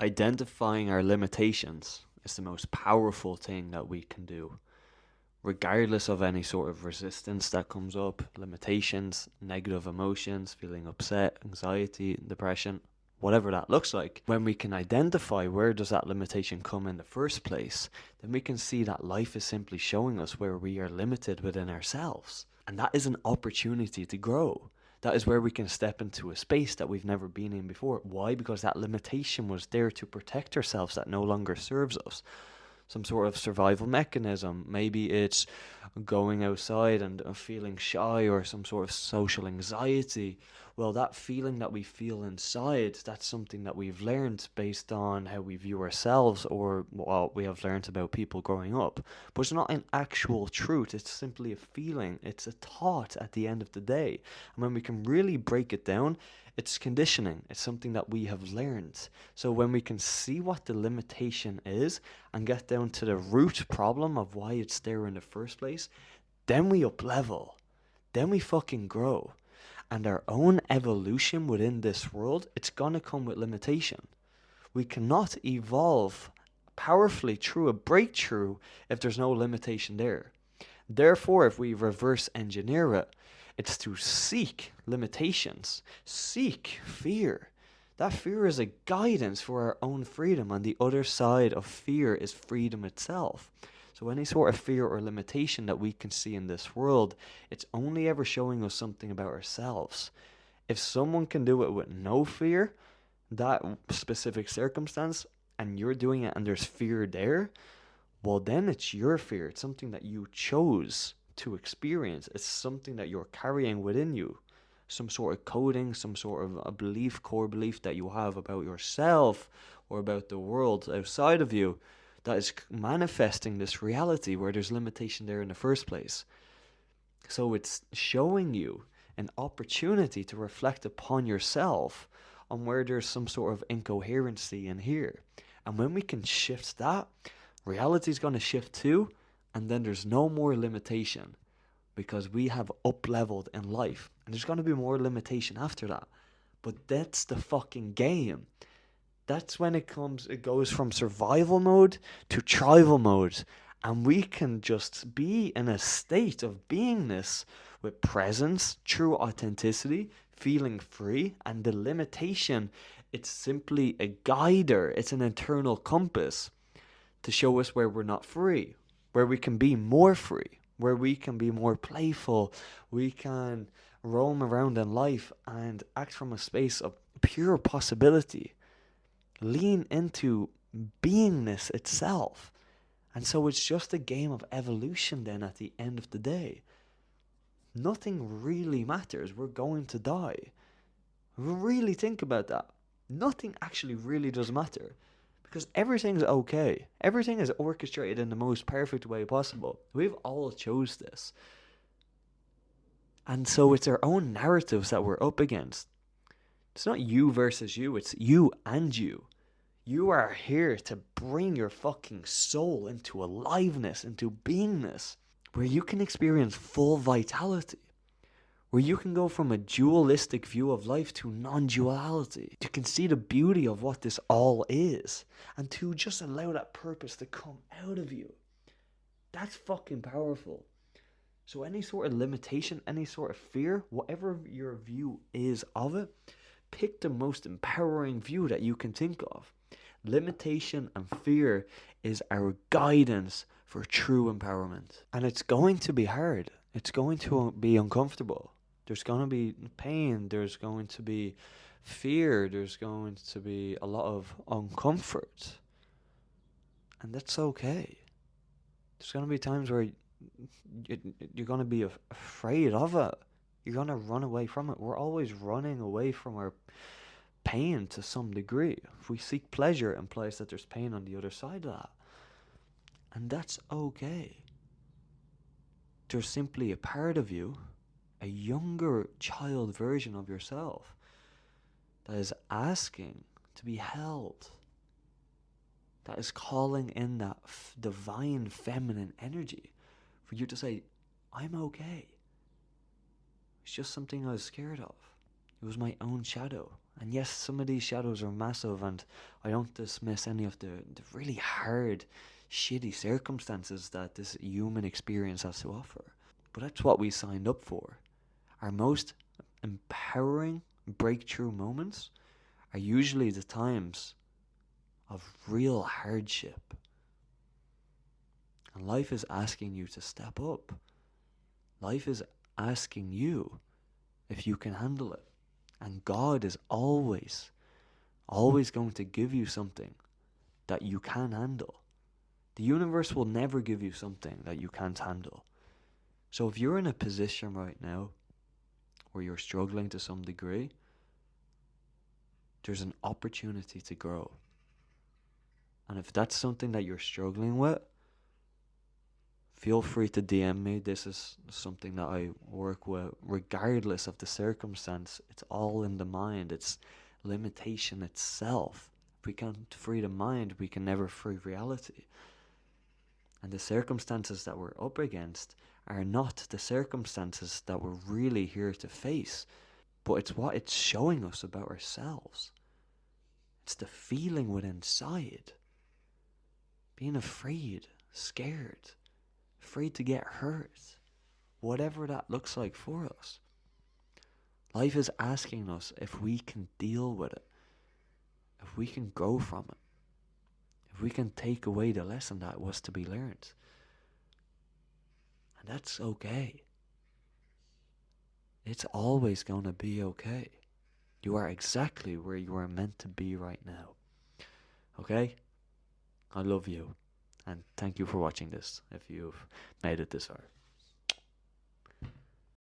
Identifying our limitations is the most powerful thing that we can do, regardless of any sort of resistance that comes up, limitations, negative emotions, feeling upset, anxiety, depression, whatever that looks like. When we can identify where does that limitation come in the first place, then we can see that life is simply showing us where we are limited within ourselves. And that is an opportunity to grow. That is where we can step into a space that we've never been in before. Why? Because that limitation was there to protect ourselves that no longer serves us. Some sort of survival mechanism. Maybe it's going outside and feeling shy, or some sort of social anxiety. Well, that feeling that we feel inside, that's something that we've learned based on how we view ourselves, or what we have learned about people growing up. But it's not an actual truth. It's simply a feeling. It's a thought at the end of the day. And when we can really break it down, it's conditioning. It's something that we have learned. So when we can see what the limitation is and get down to the root problem of why it's there in the first place, then we up level. Then we fucking grow. And our own evolution within this world, it's gonna come with limitation. We cannot evolve powerfully through a breakthrough if there's no limitation there. Therefore, if we reverse engineer it, it's to seek limitations, seek fear. That fear is a guidance for our own freedom, and the other side of fear is freedom itself. So any sort of fear or limitation that we can see in this world, it's only ever showing us something about ourselves. If someone can do it with no fear, that specific circumstance, and you're doing it and there's fear there, well, then it's your fear. It's something that you chose to experience. It's something that you're carrying within you. Some sort of coding, some sort of a belief, core belief that you have about yourself or about the world outside of you, that is manifesting this reality where there's limitation there in the first place. So it's showing you an opportunity to reflect upon yourself on where there's some sort of incoherency in here. And when we can shift that, reality is going to shift too, and then there's no more limitation because we have up leveled in life, and there's going to be more limitation after that. But that's the fucking game. That's when it goes from survival mode to thrival mode, and we can just be in a state of beingness with presence, true authenticity, feeling free, and the limitation, it's simply a guider, it's an internal compass to show us where we're not free, where we can be more free, where we can be more playful, we can roam around in life and act from a space of pure possibility. Lean into beingness itself. And so it's just a game of evolution then at the end of the day. Nothing really matters. We're going to die. Really think about that. Nothing actually really does matter. Because everything's okay. Everything is orchestrated in the most perfect way possible. We've all chose this. And so it's our own narratives that we're up against. It's not you versus you, it's you and you. You are here to bring your fucking soul into aliveness, into beingness, where you can experience full vitality, where you can go from a dualistic view of life to non-duality. You can see the beauty of what this all is, and to just allow that purpose to come out of you. That's fucking powerful. So any sort of limitation, any sort of fear, whatever your view is of it, pick the most empowering view that you can think of. Limitation and fear is our guidance for true empowerment. And it's going to be hard. It's going to be uncomfortable. There's going to be pain. There's going to be fear. There's going to be a lot of uncomfort. And that's okay. There's going to be times where you're going to be afraid of it. You're going to run away from it. We're always running away from our pain to some degree. If we seek pleasure, it implies that there's pain on the other side of that. And that's okay. There's simply a part of you, a younger child version of yourself, that is asking to be held, that is calling in that divine feminine energy for you to say, I'm okay. It's just something I was scared of. It was my own shadow. And yes, some of these shadows are massive, and I don't dismiss any of the really hard, shitty circumstances that this human experience has to offer. But that's what we signed up for. Our most empowering breakthrough moments are usually the times of real hardship. And life is asking you to step up. Life is asking you if you can handle it. And God is always going to give you something that you can handle. The universe will never give you something that you can't handle. So if you're in a position right now where you're struggling to some degree, there's an opportunity to grow. And if that's something that you're struggling with, feel free to DM me. This is something that I work with regardless of the circumstance. It's all in the mind. It's limitation itself. If we can't free the mind, we can never free reality. And the circumstances that we're up against are not the circumstances that we're really here to face, but it's what it's showing us about ourselves. It's the feeling within inside. Being afraid, scared, afraid to get hurt, whatever that looks like for us. Life is asking us if we can deal with it, if we can grow from it, if we can take away the lesson that was to be learned. And that's okay. It's always going to be okay. You are exactly where you are meant to be right now. Okay? I love you. And thank you for watching this if you've made it this far.